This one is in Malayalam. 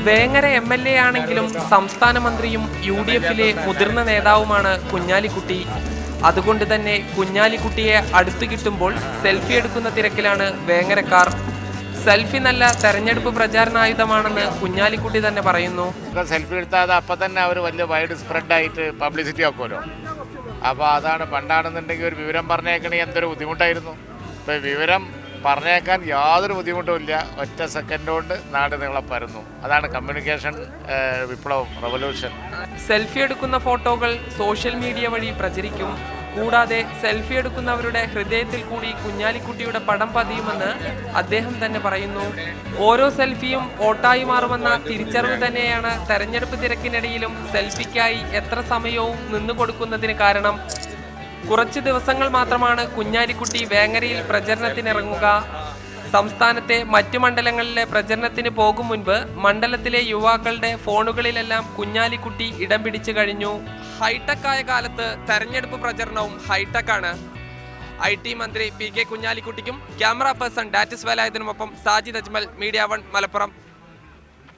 വേങ്ങര MLA ആണെങ്കിലും സംസ്ഥാന മന്ത്രിയും UDFിലെ മുതിർന്ന നേതാവുമാണ് കുഞ്ഞാലിക്കുട്ടി. അതുകൊണ്ട് തന്നെ കുഞ്ഞാലിക്കുട്ടിയെ അടുത്തു കിട്ടുമ്പോൾ സെൽഫി എടുക്കുന്ന തിരക്കിലാണ് വേങ്ങരക്കാർ. സെൽഫി നല്ല തെരഞ്ഞെടുപ്പ് പ്രചാരണായുധമാണെന്ന് കുഞ്ഞാലിക്കുട്ടി തന്നെ പറയുന്നു. സെൽഫി എടുത്താൽ അപ്പം തന്നെ അവർ വലിയ വൈഡ് സ്പ്രെഡായിട്ട് പബ്ലിസിറ്റി ആക്കുമല്ലോ. അപ്പോൾ അതാണ്. പണ്ടാണെന്നുണ്ടെങ്കിൽ ഒരു വിവരം പറഞ്ഞേക്കണമെങ്കിൽ എന്തൊരു ബുദ്ധിമുട്ടായിരുന്നു. ഇപ്പോൾ വിവരം പറഞ്ഞേക്കാൻ യാതൊരു ബുദ്ധിമുട്ടുമില്ല. ഒറ്റ സെക്കൻഡ് കൊണ്ട് നാട് നീളം പരന്നു. അതാണ് കമ്മ്യൂണിക്കേഷൻ വിപ്ലവം, റവല്യൂഷൻ. സെൽഫി എടുക്കുന്ന ഫോട്ടോകൾ സോഷ്യൽ മീഡിയ വഴി പ്രചരിക്കും. കൂടാതെ സെൽഫി എടുക്കുന്നവരുടെ ഹൃദയത്തിൽ കൂടി കുഞ്ഞാലിക്കുട്ടിയുടെ പടം പതിയുമെന്ന് അദ്ദേഹം തന്നെ പറയുന്നു. ഓരോ സെൽഫിയും വോട്ടായി മാറുമെന്ന തിരിച്ചറിവ് തന്നെയാണ് തെരഞ്ഞെടുപ്പ് തിരക്കിനിടയിലും സെൽഫിക്കായി എത്ര സമയവും നിന്നു കൊടുക്കുന്നതിന് കാരണം. കുറച്ച് ദിവസങ്ങൾ മാത്രമാണ് കുഞ്ഞാലിക്കുട്ടി വേങ്ങരയിൽ പ്രചരണത്തിനിറങ്ങുക. സംസ്ഥാനത്തെ മറ്റു മണ്ഡലങ്ങളിലെ പ്രചരണത്തിന് പോകും മുൻപ് മണ്ഡലത്തിലെ യുവാക്കളുടെ ഫോണുകളിലെല്ലാം കുഞ്ഞാലിക്കുട്ടി ഇടം പിടിച്ചു കഴിഞ്ഞു. ഹൈടെക്കായ കാലത്ത് തെരഞ്ഞെടുപ്പ് പ്രചരണവും ഹൈടെക്കാണ്. IT മന്ത്രി PK കുഞ്ഞാലിക്കുട്ടിക്കും ക്യാമറ പേഴ്സൺ ഡാറ്റിസ് വേലായുധനുമൊപ്പം സാജിദ് അജ്മൽ, മീഡിയ 1 മലപ്പുറം.